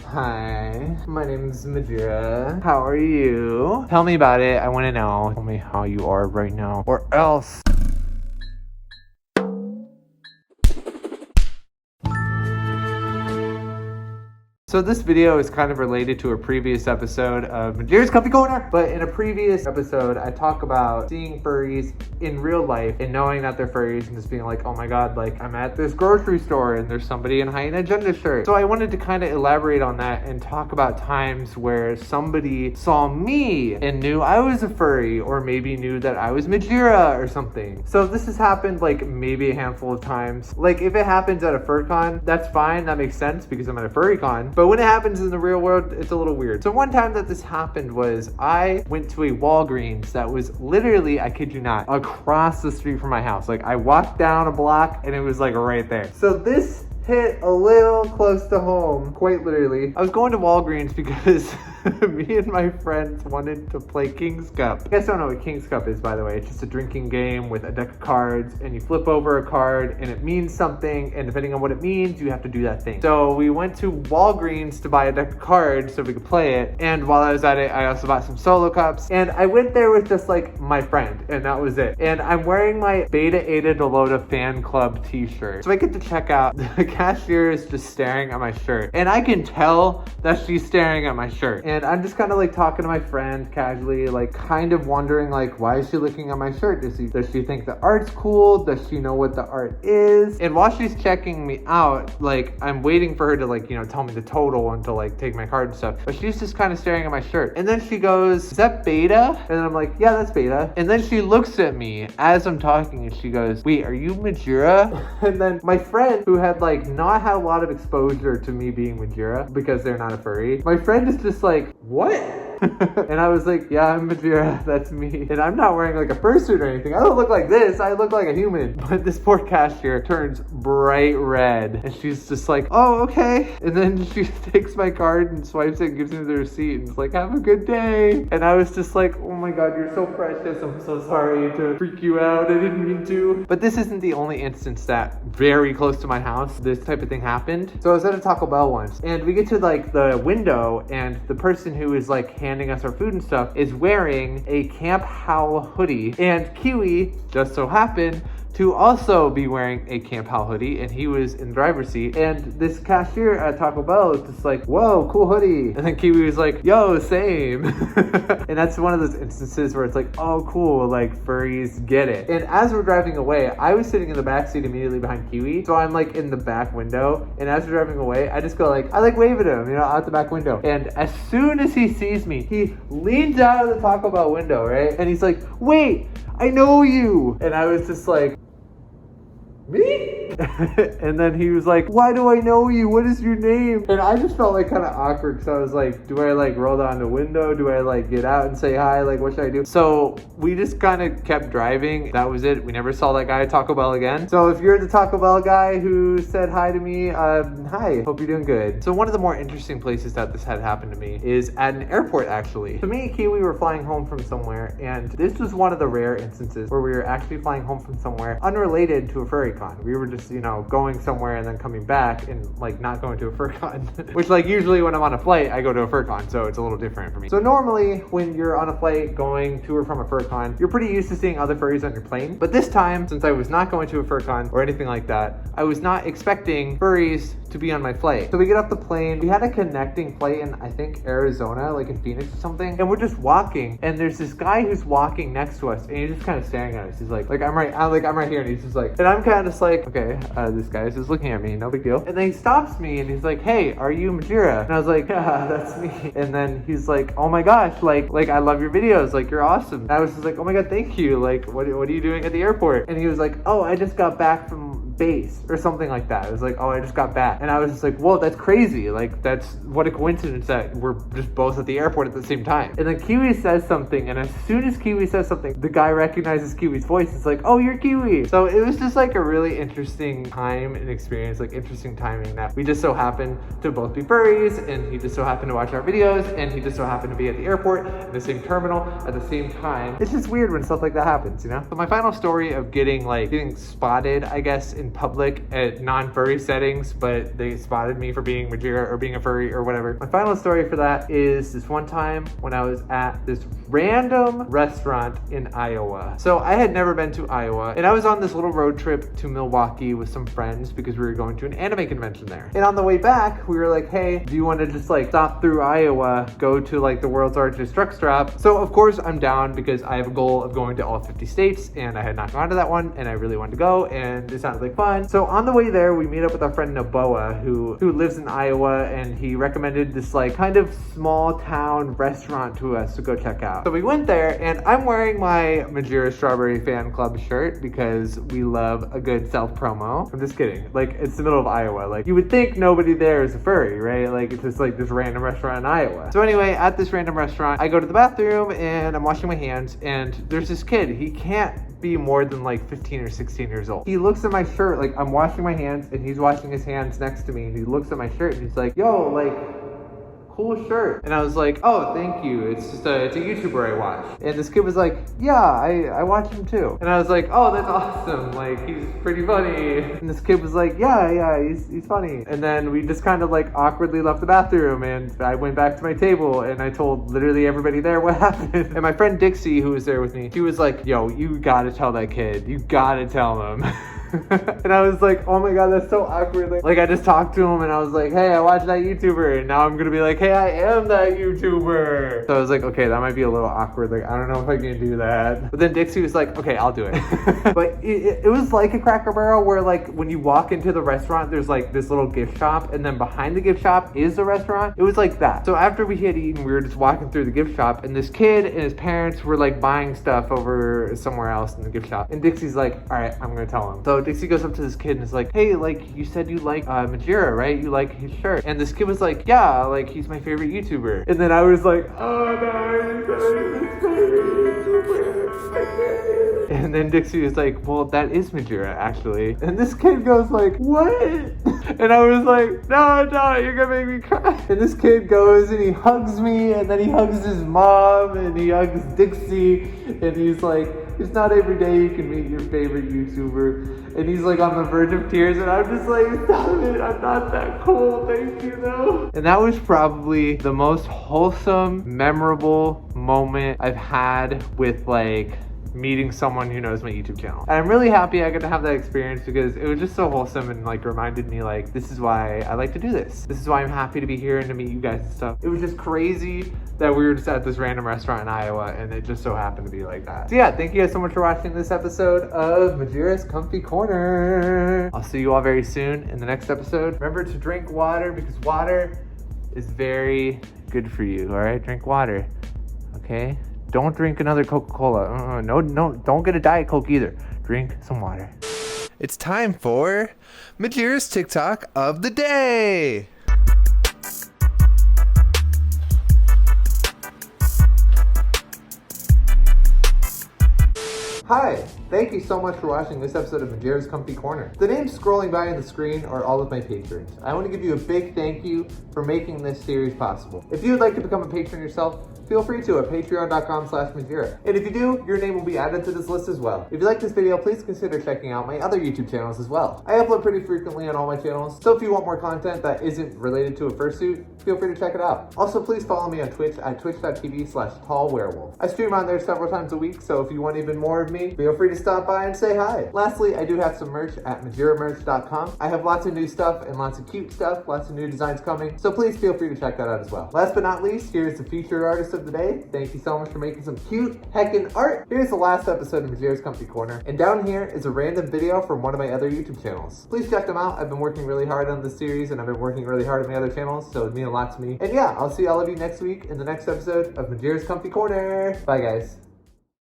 Hi, my name's Majira. How are you? Tell me about it. I want to know. Tell me how you are right now, or else. So this video is kind of related to a previous episode of Majira's Comfy Corner, but in a previous episode, I talk about seeing furries in real life and knowing that they're furries and just being like, oh my god, like I'm at this grocery store and there's somebody in hyena agenda shirt. So I wanted to kind of elaborate on that and talk about times where somebody saw me and knew I was a furry, or maybe knew that I was Majira or something. So this has happened like maybe a handful of times. Like if it happens at a fur con, that's fine, that makes sense because I'm at a furry con. But when it happens in the real world, it's a little weird. So one time that this happened was I went to a Walgreens that was literally, I kid you not, across the street from my house. Like I walked down a block and it was like right there. So this hit a little close to home, quite literally. I was going to Walgreens because me and my friends wanted to play King's Cup. You guys don't know what King's Cup is, by the way. It's just a drinking game with a deck of cards, and you flip over a card and it means something, and depending on what it means, you have to do that thing. So we went to Walgreens to buy a deck of cards so we could play it, and while I was at it, I also bought some solo cups, and I went there with just like my friend, and that was it. And I'm wearing my Beta Eta Delota fan club t-shirt. So I get to check out. The cashier is just staring at my shirt, and I can tell that she's staring at my shirt. And I'm just kind of like talking to my friend casually, like kind of wondering like, why is she looking at my shirt? Does she think the art's cool? Does she know what the art is? And while she's checking me out, like I'm waiting for her to like, you know, tell me the total and to like take my card and stuff. But she's just kind of staring at my shirt. And then she goes, is that Beta? And I'm like, yeah, that's Beta. And then she looks at me as I'm talking and she goes, wait, are you Majira? And then my friend, who had like not had a lot of exposure to me being Majira because they're not a furry, my friend is just like, what? And I was like, yeah, I'm Majira, that's me. And I'm not wearing like a fursuit or anything. I don't look like this, I look like a human. But this poor cashier turns bright red and she's just like, oh, okay. And then she takes my card and swipes it and gives me the receipt and is like, have a good day. And I was just like, oh my god, you're so precious, I'm so sorry to freak you out, I didn't mean to. But this isn't the only instance that very close to my house this type of thing happened. So I was at a Taco Bell once, and we get to like the window, and the person who is like handing us our food and stuff is wearing a Camp Howl hoodie, and Kiwi just so happened to also be wearing a Camp Howl hoodie, and he was in the driver's seat. And this cashier at Taco Bell is just like, whoa, cool hoodie. And then Kiwi was like, yo, same. And that's one of those instances where it's like, oh, cool, like furries get it. And as we're driving away, I was sitting in the back seat immediately behind Kiwi, so I'm like in the back window. And as we're driving away, I just go like, I like wave at him, you know, out the back window. And as soon as he sees me, he leans out of the Taco Bell window, right? And he's like, wait, I know you. And I was just like, me? And then he was like, why do I know you? What is your name? And I just felt like kind of awkward because I was like, do I like roll down the window? Do I like get out and say hi? Like, what should I do? So we just kind of kept driving. That was it. We never saw that guy at Taco Bell again. So if you're the Taco Bell guy who said hi to me, hi, hope you're doing good. So one of the more interesting places that this had happened to me is at an airport, actually. So me and Kiwi were flying home from somewhere, and this was one of the rare instances where we were actually flying home from somewhere unrelated to a furry con. We were just, you know, going somewhere and then coming back and like not going to a fur con. Which like usually when I'm on a flight, I go to a fur con, so it's a little different for me. So normally when you're on a flight going to or from a fur con, you're pretty used to seeing other furries on your plane. But this time, since I was not going to a fur con or anything like that, I was not expecting furries to be on my flight. So we get off the plane, we had a connecting flight in, I think, Arizona, like in Phoenix or something, and we're just walking, and there's this guy who's walking next to us, and he's just kind of staring at us. He's like I'm right here, and he's just like, and I'm kind of just like, okay, this guy is just looking at me, no big deal. And then he stops me, and he's like, hey, are you Majira? And I was like, yeah, that's me. And then he's like, oh my gosh, like I love your videos, like you're awesome. And I was just like, oh my god, thank you, like what are you doing at the airport? And he was like, oh, I just got back from base or something like that. It was like, oh, I just got back. And I was just like, whoa, that's crazy. Like, that's what a coincidence that we're just both at the airport at the same time. And then Kiwi says something, and as soon as Kiwi says something, the guy recognizes Kiwi's voice. It's like, oh, you're Kiwi. So it was just like a really interesting time and experience, like interesting timing that we just so happened to both be furries, and he just so happened to watch our videos, and he just so happened to be at the airport in the same terminal at the same time. It's just weird when stuff like that happens, you know? So my final story of getting spotted, I guess, in in public at non-furry settings, but they spotted me for being Majira or being a furry or whatever. My final story for that is this one time when I was at this random restaurant in Iowa. So I had never been to Iowa, and I was on this little road trip to Milwaukee with some friends because we were going to an anime convention there. And on the way back, we were like, hey, do you want to just like stop through Iowa, go to like the world's largest truck stop? So of course I'm down because I have a goal of going to all 50 states, and I had not gone to that one, and I really wanted to go, and it sounded like fun. So on the way there, we meet up with our friend Noboa, who lives in Iowa, and he recommended this like kind of small town restaurant to us to go check out. So we went there, and I'm wearing my Majira Strawberry Fan Club shirt because we love a good self-promo. I'm just kidding. Like, it's the middle of Iowa. Like, you would think nobody there is a furry, right? Like, it's just like this random restaurant in Iowa. So anyway, at this random restaurant, I go to the bathroom and I'm washing my hands, and there's this kid. He can't be more than like 15 or 16 years old. He looks at my shirt, like I'm washing my hands and he's washing his hands next to me, and he looks at my shirt and he's like, yo, like, cool shirt. And I was like, oh, thank you. It's a YouTuber I watch. And this kid was like, yeah, I watch him too. And I was like, oh, that's awesome. Like, he's pretty funny. And this kid was like, yeah, he's funny. And then we just kind of like awkwardly left the bathroom, and I went back to my table and I told literally everybody there what happened. And my friend Dixie, who was there with me, she was like, yo, you gotta tell that kid. You gotta tell him. And I was like, oh my god, that's so awkward. Like I just talked to him and I was like, hey, I watched that YouTuber, and now I'm gonna be like, hey, I am that YouTuber. So I was like, okay, that might be a little awkward. Like, I don't know if I can do that. But then Dixie was like, okay, I'll do it. But it was like a Cracker Barrel where like when you walk into the restaurant, there's like this little gift shop, and then behind the gift shop is the restaurant. It was like that. So after we had eaten, we were just walking through the gift shop, and this kid and his parents were like buying stuff over somewhere else in the gift shop. And Dixie's like, all right, I'm gonna tell him. So Dixie goes up to this kid and is like, hey, like, you said you like Majira, right? You like his shirt. And this kid was like, yeah, like, he's my favorite YouTuber. And then I was like, oh no, he's my favorite YouTuber. And then Dixie was like, well, that is Majira, actually. And this kid goes like, what? And I was like, no, you're gonna make me cry. And this kid goes and he hugs me, and then he hugs his mom, and he hugs Dixie, and he's like, it's not every day you can meet your favorite YouTuber. And he's like on the verge of tears, and I'm just like, stop it, I'm not that cool, thank you though. And that was probably the most wholesome, memorable moment I've had with like meeting someone who knows my YouTube channel. And I'm really happy I got to have that experience because it was just so wholesome and like reminded me like, this is why I like to do this. This is why I'm happy to be here and to meet you guys and stuff. It was just crazy that we were just at this random restaurant in Iowa, and it just so happened to be like that. So yeah, thank you guys so much for watching this episode of Majira's Comfy Corner. I'll see you all very soon in the next episode. Remember to drink water because water is very good for you, all right? Drink water, okay? Don't drink another Coca-Cola. No, don't get a Diet Coke either. Drink some water. It's time for Majira's TikTok of the day. Hi, thank you so much for watching this episode of Majira's Comfy Corner. The names scrolling by on the screen are all of my patrons. I want to give you a big thank you for making this series possible. If you would like to become a patron yourself, feel free to at patreon.com/Majira. And if you do, your name will be added to this list as well. If you like this video, please consider checking out my other YouTube channels as well. I upload pretty frequently on all my channels, so if you want more content that isn't related to a fursuit, feel free to check it out. Also, please follow me on Twitch at twitch.tv/tallwerewolf. I stream on there several times a week, so if you want even more of me, feel free to stop by and say hi. Lastly, I do have some merch at majiramerch.com. I have lots of new stuff and lots of cute stuff, lots of new designs coming, so please feel free to check that out as well. Last but not least, here's the featured artist of the day. Thank you so much for making some cute heckin' art. Here's the last episode of Majira's Comfy Corner, and down here is a random video from one of my other YouTube channels. Please check them out. I've been working really hard on this series, and I've been working really hard on my other channels, so it means a lot to me. And yeah, I'll see all of you next week in the next episode of Majira's Comfy Corner. Bye guys.